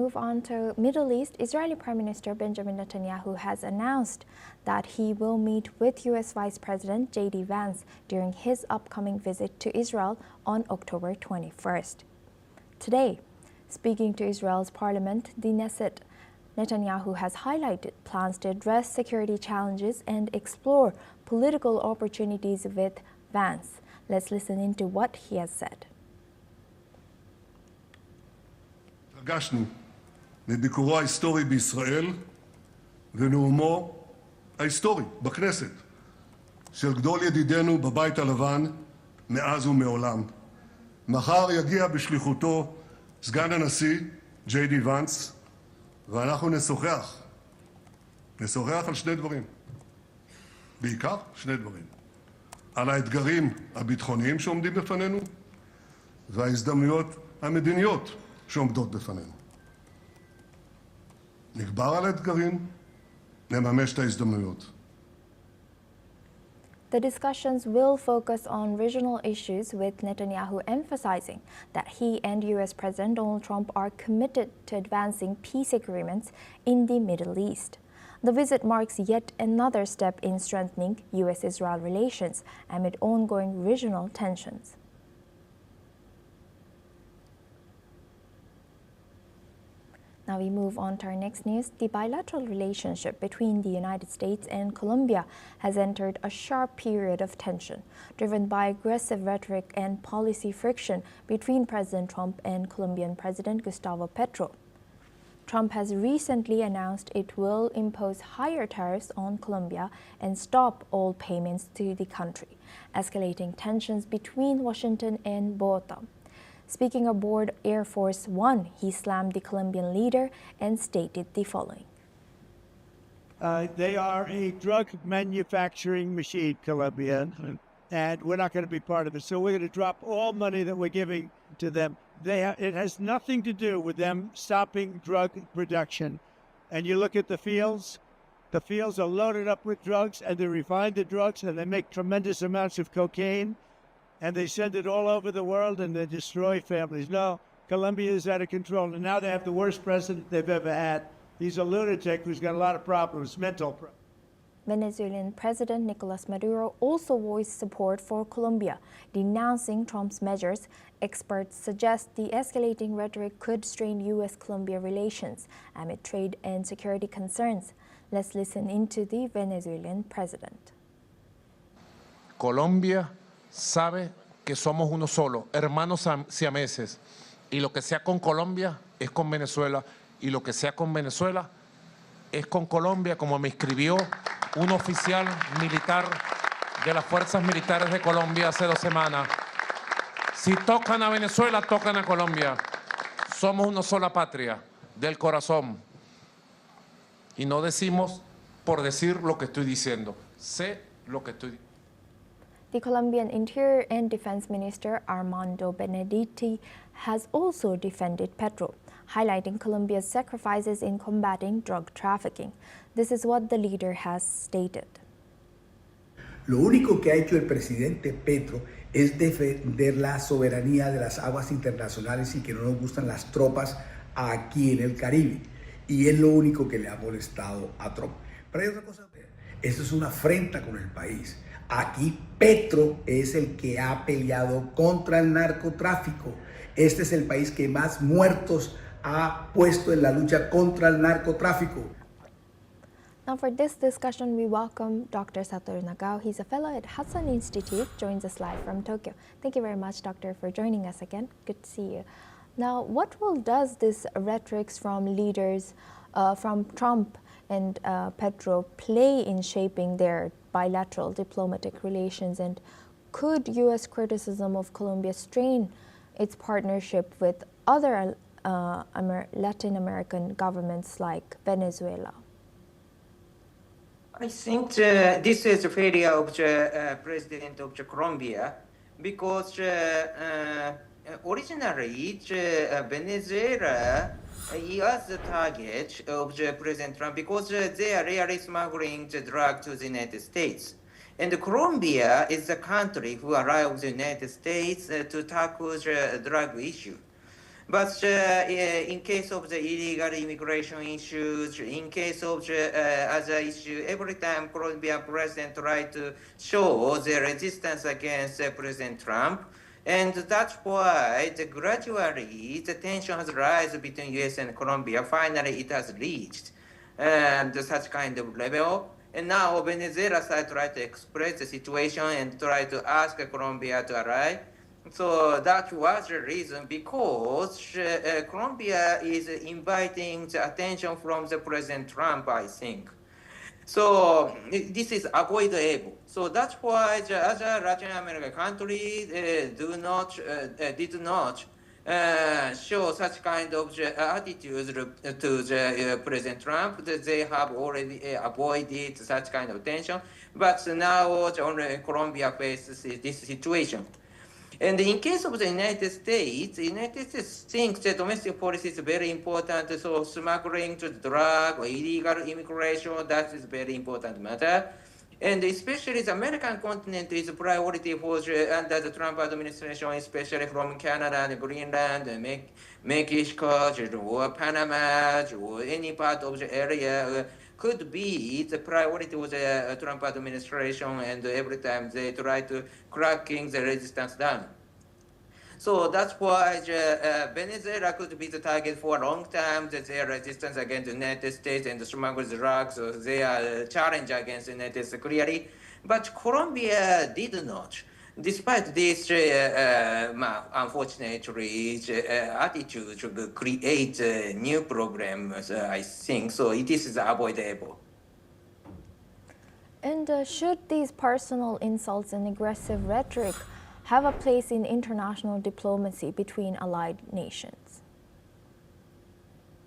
move on to Middle East, Israeli Prime Minister Benjamin Netanyahu has announced that he will meet with U.S. Vice President JD Vance during his upcoming visit to Israel on October 21st. Today, speaking to Israel's parliament, the Knesset, Netanyahu has highlighted plans to address security challenges and explore political opportunities with Vance. Let's listen into what he has said. התרגשנו מביקורו ההיסטורי בישראל ונאומו ההיסטורי בכנסת של גדול ידידינו בבית הלבן מאז ומעולם. מחר יגיע בשליחותו סגן הנשיא JD Vance ואנחנו נשוחח על שני דברים, בעיקר שני דברים, על האתגרים הביטחוניים שעומדים בפנינו וההזדמנויות המדיניות שעומדות בפנינו. נגבר על האתגרים, נממש את ההזדמנויות. The discussions will focus on regional issues, with Netanyahu emphasizing that he and U.S. President Donald Trump are committed to advancing peace agreements in the Middle East. The visit marks yet another step in strengthening U.S.-Israel relations amid ongoing regional tensions. Now we move on to our next news. The bilateral relationship between the United States and Colombia has entered a sharp period of tension, driven by aggressive rhetoric and policy friction between President Trump and Colombian President Gustavo Petro. Trump has recently announced it will impose higher tariffs on Colombia and stop all payments to the country, escalating tensions between Washington and Bogotá. Speaking aboard Air Force One, he slammed the Colombian leader and stated the following. They are a drug manufacturing machine, Colombia, and we're not going to be part of it. So we're going to drop all money that we're giving to them. It has nothing to do with them stopping drug production. And you look at the fields are loaded up with drugs, and they refine the drugs, and they make tremendous amounts of cocaine. And they send it all over the world, and they destroy families. No, Colombia is out of control, and now they have the worst president they've ever had. He's a lunatic who's got a lot of problems, mental problems. Venezuelan President Nicolas Maduro also voiced support for Colombia, denouncing Trump's measures. Experts suggest the escalating rhetoric could strain U.S.-Colombia relations amid trade and security concerns. Let's listen into the Venezuelan president. Colombia sabe que somos uno solo, hermanos siameses, y lo que sea con Colombia es con Venezuela, y lo que sea con Venezuela es con Colombia, como me escribió un oficial militar de las fuerzas militares de Colombia hace 2 semanas. Si tocan a Venezuela, tocan a Colombia. Somos una sola patria, del corazón. Y no decimos por decir lo que estoy diciendo. Sé lo que estoy diciendo. The Colombian Interior and Defense Minister Armando Benedetti has also defended Petro, highlighting Colombia's sacrifices in combating drug trafficking. This is what the leader has stated. Lo único que ha hecho el presidente Petro es defender la soberanía de las aguas internacionales y que no nos gustan las tropas aquí en el Caribe. Y es lo único que le ha molestado a Trump. Pero hay otra cosa. Esto es una afrenta con el país. Aquí Petro es el que ha peleado contra el narcotráfico. Este es el país que más muertos ha puesto en la lucha contra el narcotráfico. Now for this discussion, we welcome Dr. Satoru Nagao. He's a fellow at Hudson Institute, joins us live from Tokyo. Thank you very much, Doctor, for joining us again. Good to see you. Now, what role does this rhetoric from leaders from Trump and Petro play in shaping their bilateral diplomatic relations, and could U.S. criticism of Colombia strain its partnership with other Latin American governments like Venezuela? I think this is a failure of the president of Colombia, because originally Venezuela was the target of President Trump because they are really smuggling the drug to the United States. And Colombia is the country who allows the United States to tackle the drug issue. But in case of the illegal immigration issues, in case of the other issue, every time Colombian president tried to show the resistance against President Trump, and that's why gradually the tension has risen between U.S. and Colombia. Finally, it has reached such kind of level. And now Venezuela side try to express the situation and try to ask Colombia to arrive. So that was the reason, because Colombia is inviting the attention from the President Trump, I think. So this is avoidable. So that's why the other Latin American countries did not show such kind of attitude to the President Trump. That they have already avoided such kind of tension. But now only Colombia faces this situation. And in case of the United States thinks the domestic policy is very important. So smuggling to drug or illegal immigration, that is very important matter. And especially the American continent is a priority for under the Trump administration, especially from Canada and Greenland, and Mexico, or Panama, or any part of the area could be the priority of the Trump administration, and every time they try to cracking the resistance down. So that's why Venezuela could be the target for a long time, that their resistance against the United States and the smuggled drugs, so they are challenge against the United States clearly. But Colombia did not. Despite this, unfortunately, attitude to create new problems, I think, so it is avoidable. And should these personal insults and aggressive rhetoric have a place in international diplomacy between allied nations?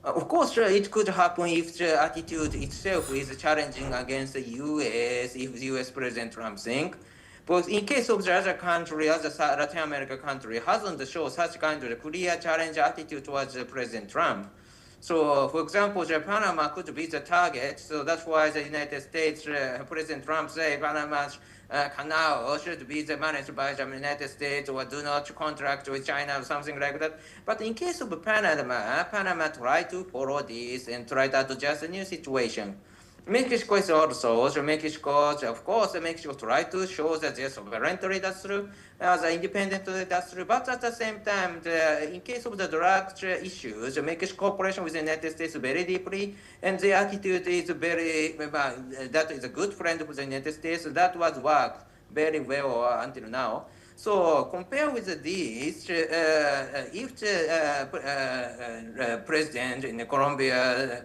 Of course, it could happen if the attitude itself is challenging against the U.S., if the U.S. President Trump thinks. But in case of the other country, other Latin American country, hasn't shown such kind of clear challenge attitude towards President Trump. So, for example, Panama could be the target. So that's why the United States, President Trump say Panama's canal should be managed by the United States, or do not contract with China or something like that. But in case of Panama try to follow this and try to adjust the new situation. Mexico is also, Mexico, of course, Mexico try to show that their sovereignty, that's true, as an independent, that's true, but at the same time, in case of the drug issues, Mexico cooperation with the United States very deeply, and the attitude is very, that is a good friend of the United States, that was worked very well until now. So compare with this, if the president in Colombia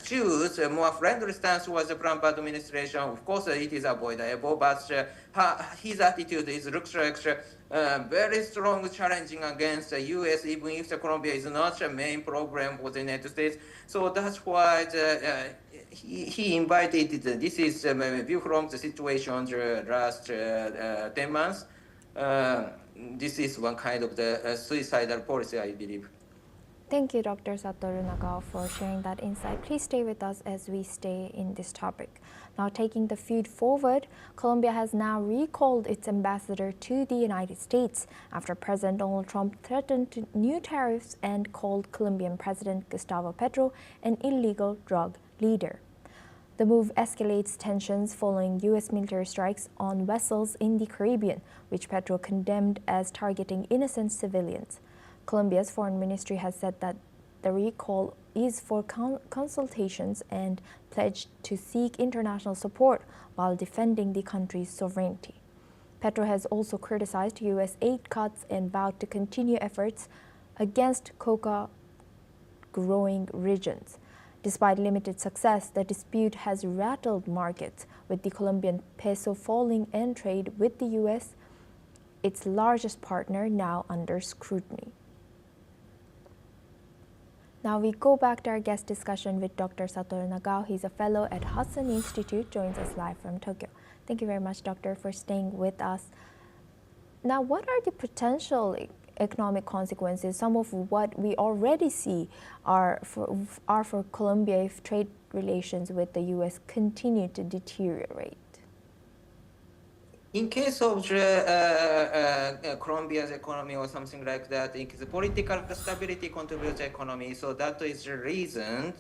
choose a more friendly stance towards the Trump administration, of course it is avoidable, but his attitude looks like very strong challenging against the U.S., even if the Colombia is not a main problem for the United States. So that's why he invited, this is my view from the situation the last 10 months. This is one kind of the suicidal policy, I believe. Thank you, Dr. Satoru Nagao, for sharing that insight. Please stay with us as we stay in this topic. Now, taking the feud forward, Colombia has now recalled its ambassador to the United States after President Donald Trump threatened new tariffs and called Colombian President Gustavo Petro an illegal drug leader. The move escalates tensions following U.S. military strikes on vessels in the Caribbean, which Petro condemned as targeting innocent civilians. Colombia's foreign ministry has said that the recall is for consultations and pledged to seek international support while defending the country's sovereignty. Petro has also criticized U.S. aid cuts and vowed to continue efforts against coca-growing regions. Despite limited success, the dispute has rattled markets, with the Colombian peso falling and trade with the U.S., its largest partner, now under scrutiny. Now we go back to our guest discussion with Dr. Satoru Nagao. He's a fellow at Hudson Institute, joins us live from Tokyo. Thank you very much, Doctor, for staying with us. Now, what are the potential economic consequences? Some of what we already see are for Colombia if trade relations with the U.S. continue to deteriorate. in case of Colombia's economy or something like that, the political stability contributes to economy. So that is the reason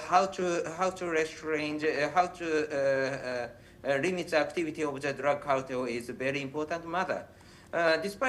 how to restrain, how to limit the activity of the drug cartel is a very important matter. Despite